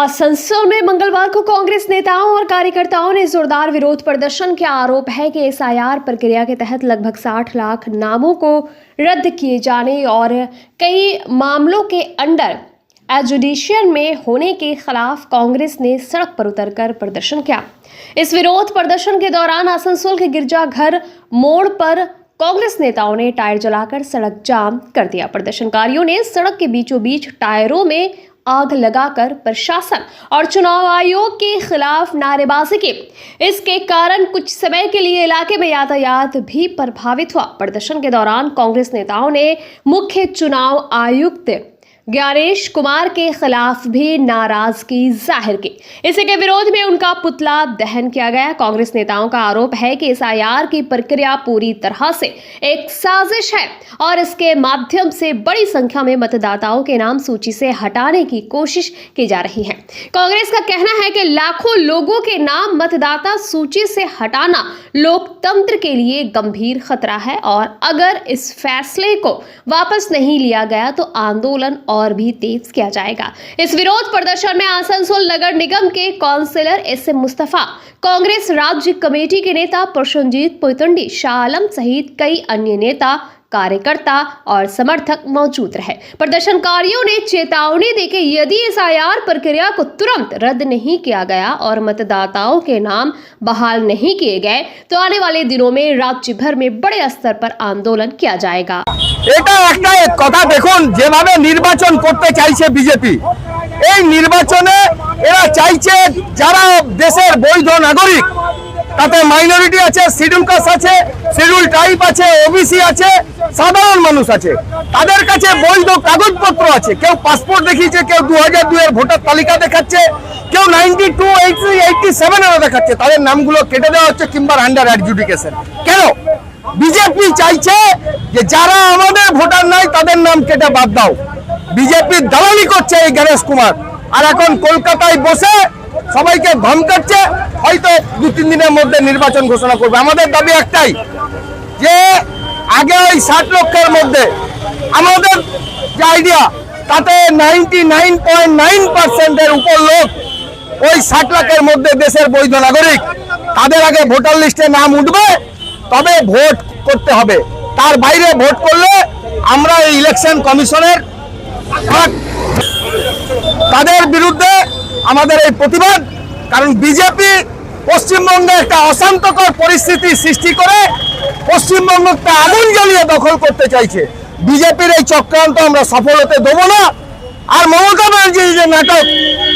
आसनसोल में मंगलवार को कांग्रेस नेताओं और कार्यकर्ताओं ने जोरदार विरोध प्रदर्शन किया। आरोप है कि एसआईआर प्रक्रिया के तहत लगभग 60 लाख नामों को रद्द किए जाने और कई मामलों के अंडर एजुडिशियल में होने के खिलाफ कांग्रेस ने सड़क पर उतरकर प्रदर्शन किया। इस विरोध प्रदर्शन के दौरान आसनसोल के गिरजाघर मोड़ पर कांग्रेस नेताओं ने टायर जलाकर सड़क जाम कर दिया। प्रदर्शनकारियों ने सड़क के बीचों बीच टायरों में आग लगाकर प्रशासन और चुनाव आयोग के खिलाफ नारेबाजी की। इसके कारण कुछ समय के लिए इलाके में यातायात भी प्रभावित हुआ। प्रदर्शन के दौरान कांग्रेस नेताओं ने मुख्य चुनाव आयुक्त ज्ञानेश कुमार के खिलाफ भी नाराजगी जाहिर की। इसी के विरोध में उनका पुतला दहन किया गया। कांग्रेस नेताओं का आरोप है कि एसआईआर की प्रक्रिया पूरी तरह से एक साजिश है और इसके माध्यम से बड़ी संख्या में मतदाताओं के नाम सूची से हटाने की कोशिश की जा रही है। कांग्रेस का कहना है कि लाखों लोगों के नाम मतदाता सूची से हटाना लोकतंत्र के लिए गंभीर खतरा है और अगर इस फैसले को वापस नहीं लिया गया तो आंदोलन और भी तेज किया जाएगा। इस विरोध प्रदर्शन में आसनसोल नगर निगम के काउंसिलर एस.एम. मुस्तफा, कांग्रेस राज्य कमेटी के नेता प्रसन्नजीत पुतंडी, शाह आलम सहित कई अन्य नेता, कार्यकर्ता और समर्थक मौजूद रहे। प्रदर्शनकारियों ने चेतावनी दी कि यदि एसआईआर प्रक्रिया को तुरंत रद्द नहीं किया गया और मतदाताओं के नाम बहाल नहीं किए गए तो आने वाले दिनों में राज्य भर में बड़े स्तर पर आंदोलन किया जाएगा। এটা একটা কথা দেখুন, যেভাবে নির্বাচন করতে চাইছে বিজেপি, এই নির্বাচনে এরা চাইছে যারা দেশের বৈধ নাগরিক, তাতে মাইনরিটি আছে, শিডিউল কাস্ট আছে, শিডিউল ট্রাইব আছে, ওবিসি আছে, সাধারণ মানুষ আছে, তাদের কাছে বৈধ কাগজপত্র আছে। কেউ পাসপোর্ট দেখিয়েছে, কেউ 2002 এর ভোটার তালিকা দেখাচ্ছে, কেউ 92, 83, 87 এর দেখাচ্ছে, তাদের নামগুলো কেটে দেওয়া হচ্ছে কিংবা আন্ডার অ্যাডজুডিকেশন। কেন? বিজেপি চাইছে যে যারা আমাদের ভোটার নাই তাদের নাম কেটে বাদ দাও। বিজেপি দালালি করছে এই গণেশ কুমার, আর এখন কলকাতায় বসে সবাইকে ধমকাচ্ছে হয়তো 2-3 দিনের মধ্যে নির্বাচন ঘোষণা করবে। আমাদের দাবি একটাই যে আগে ওই 60 লক্ষের মধ্যে আমাদের যে আইডিয়া তাতে 99.9% এর উপর লোক ওই 60 লাখের মধ্যে দেশের বৈধ নাগরিক, তাদের আগে ভোটার লিস্টে নাম উঠবে, তবে ভোট করতে হবে। তার বাইরে ভোট করলে আমরা এই ইলেকশন কমিশনের তাদের বিরুদ্ধে আমাদের এই প্রতিবাদ। কারণ বিজেপি পশ্চিমবঙ্গে একটা অশান্তকর পরিস্থিতি সৃষ্টি করে পশ্চিমবঙ্গকে আগুন জ্বালিয়ে দখল করতে চাইছে। বিজেপির এই চক্রান্ত আমরা সফল হতে দেবো না। আর মমতা ব্যানার্জি যে নাটক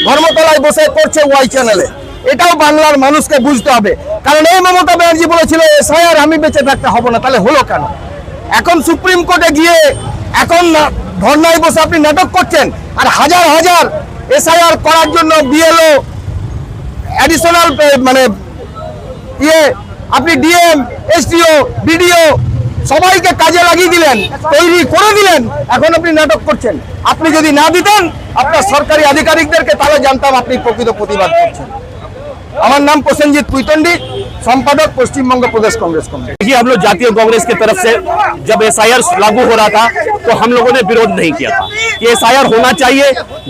ধর্মতলায় বসে করছে ওয়াই চ্যানেলে, এটাও বাংলার মানুষকে বুঝতে হবে। কারণ এই মমতা ব্যানার্জি বলেছিল এসআইআর আমি বেঁচে থাকতে হবে না, তাহলে হলো কেন? এখন সুপ্রিম কোর্টে গিয়ে এখন ধর্নায় বসে আপনি নাটক করছেন, আর হাজার হাজার এসআইআর করার জন্য বিএলও অ্যাডিশনাল মানে আপনি ডিএম, এসডিও, বিডিও সবাইকে কাজে লাগিয়ে দিলেন, তৈরি করে দিলেন, এখন আপনি নাটক করছেন। আপনি যদি না দিতেন আপনার সরকারি আধিকারিকদেরকে, তাহলে জানতাম আপনি প্রকৃত প্রতিবাদ করছেন। আমার নাম প্রসেনজিৎ পুইতন্ডি, संपादक पश्चिम बंग प्रदेश कांग्रेस कमेटी। देखिए, हम लोग जातीय कांग्रेस की तरफ से जब एसआईआर लागू हो रहा था तो हम लोगों ने विरोध नहीं किया था कि एसआईआर होना चाहिए।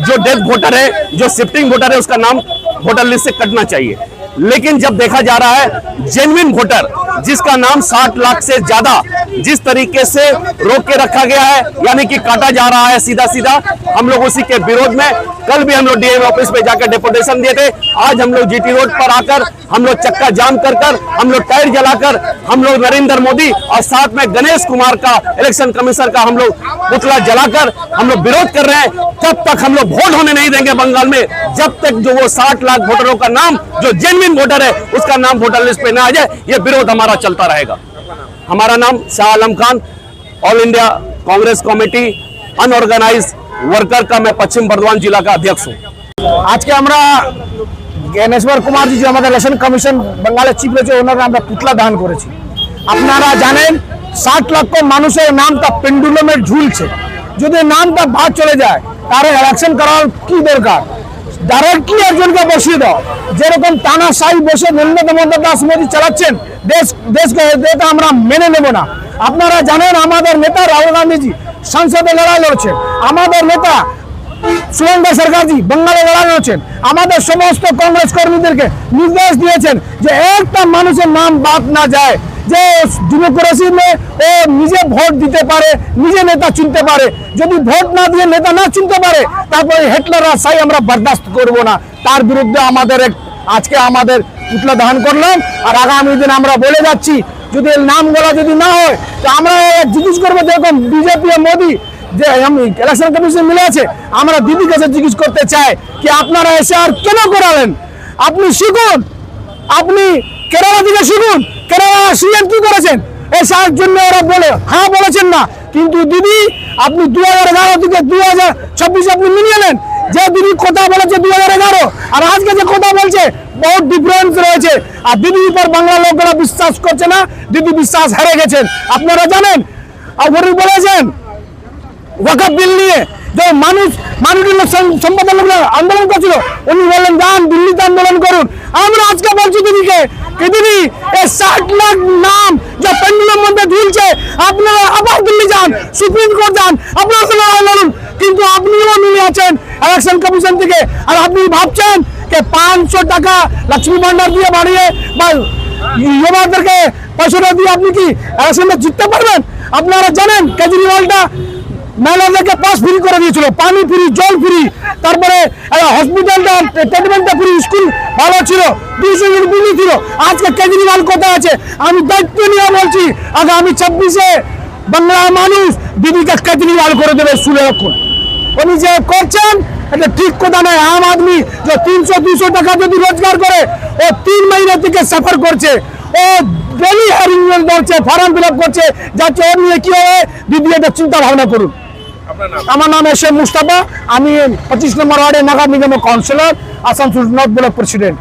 जो डेथ वोटर है, जो शिफ्टिंग वोटर है, उसका नाम वोटर लिस्ट से कटना चाहिए। लेकिन जब देखा जा रहा है जेन्युइन वोटर जिसका नाम 60 लाख से ज्यादा जिस तरीके से रोक के रखा गया है, यानी कि काटा जा रहा है सीधा सीधा, हम लोग उसी के विरोध में कल भी हम लोग डीएम ऑफिस पे जाकर डेपुटेशन दिए थे। आज हम लोग जीटी रोड पर आकर हम लोग चक्का जाम कर हम लोग टायर जलाकर हम लोग नरेंद्र मोदी और साथ में गणेश कुमार का, इलेक्शन कमिश्नर का हम लोग पुतला जलाकर हम लोग विरोध कर रहे हैं। तब तक हम लोग वोट होने नहीं देंगे बंगाल में, जब तक जो वो 60 लाख वोटरों का नाम, जो जेन्युइन वोटर है, उसका नाम वोटर लिस्ट पे ना आ जाए। ये विरोध हमारा चलता रहेगा। हमारा नाम Shah Alam Khan, all India Congress committee unorganise worker का मैं पश्चिम बर्धमान जिला का अध्यक्ष हूँ। আজকে আমরা জ্ঞানেশ্বর কুমারজি যে আমাদের ইলেকশন কমিশন বাংলাদেশ চিফ রয়েছে, ওনারা আমরা পুতলা দান করেছি। আপনারা জানেন 60 লক্ষ মানুষের নামটা পেন্ডুলামে ঝুলছে। যদি নামটা বাদ চলে যায় তার ইলেকশন করার কি দরকার? ডাইরেক্টলি একজনকে বসিয়ে দাও। যেরকম তানাশাই বসে নরেন্দ্র দাস মোদী চালাচ্ছেন দেশকে, এটা আমরা মেনে নেব না। আপনারা জানেন আমাদের নেতা রাহুল গান্ধীজি সংসদে লড়াই লড়ছেন, আমাদের নেতা সুরেন্দ্র সরকারজি বাঙালি লড়াই হচ্ছেন, আমাদের সমস্ত কংগ্রেস কর্মীদেরকে নির্দেশ দিয়েছেন যে একটা মানুষের নাম বাদ না যায়, যে ডেমোক্রেসি ও নিজে ভোট দিতে পারে, নিজে নেতা চিনতে পারে। যদি ভোট না দিয়ে নেতা না চিনতে পারে, তারপরে হিটলার রাজশাহী আমরা বরদাস্ত করব না। তার বিরুদ্ধে আমাদের আজকে আমাদের পুতলা দহন করলাম। আর আগামী দিন আমরা বলে যাচ্ছি, যদি এর নাম বলা যদি না হয়, তো আমরা জিজ্ঞেস করবো, যেরকম বিজেপি আর মোদী যে ইলেকশন কমিশন মিলে আছে, আমরা দিদির কাছে জিজ্ঞেস করতে চাই কি আপনারা এসে আর কেন করালেন? আপনি শিখুন, আপনি কেরালা থেকে শিখুন, কেরালা সিএম কি করেছেন এসার জন্য ওরা বলে হ্যাঁ বলেছেন না। কিন্তু দিদি আপনি 2011 থেকে 2026 আপনি মিলিয়ে নেন, যে দিদি কথা বলেছে 2011 আর আজকে যে কথা বলছে বহুত ডিফারেন্স রয়েছে। আর দিদির উপর বাংলা লোকেরা বিশ্বাস করছে না, দিদি বিশ্বাস হেরে গেছেন। আপনারা জানেন, আর উনি বলেছেন ওয়াকফ বিল নিয়ে যে মানুষের সম্পদের লোকরা আন্দোলন করছিল, উনি বললেন যান দিল্লিতে আন্দোলন করুন। আমরা আজকে বলছি দিদিকে কি দিদি এই 60 লাখ নাম যে পেন্ডুলাম মধ্যে ঝুলছে, আপনারা আবার দিল্লি যান, সুপ্রিম কোর্ট যান, আপনারা তো লড়াই লড়ুন। কিন্তু আপনিও মিলে আছেন ইলেকশন কমিশন থেকে, আর আপনি ভাবছেন যে 500 টাকা লক্ষ্মী ভান্ডার দিয়ে বাড়িয়ে বা যুবকদেরকে পয়সাটা দিয়ে আপনি কি ইলেকশনটা জিততে পারবেন? আপনারা জানেন কেজরিওয়ালটা মহিলাদেরকে পাস ফ্রি করে দিয়েছিল, পানি ফ্রি, জল ফ্রি, তারপরে হসপিটালটা ট্রিটমেন্টটা ফ্রি, স্কুল ভালো ছিল, 200 ইউনিট বিজলি ছিল। আজকে কেজরিওয়াল কোথায় আছে? আমি দায়িত্ব নিয়ে বলছি, আগামী 26-এ বাংলার মানুষ দিদিকে কেজরিওয়াল করে দেবে। শুনে রাখুন, উনি যে করছেন এটা ঠিক কথা নয়। আম আদমি যে 300-200 টাকা যদি রোজগার করে, ও 3 মহিনা থেকে সাফার করছে, ও ডেলি হিয়ারিং করছে, ফর্ম ফিল আপ করছে, যাচ্ছে ওর নিয়ে কি হবে দিদি এটা চিন্তা ভাবনা করুন। আমার নাম এস এম মুস্তাফা, আমি 25 নম্বর ওয়ার্ডে নাগর নিগমের councillor, Asansol north block president.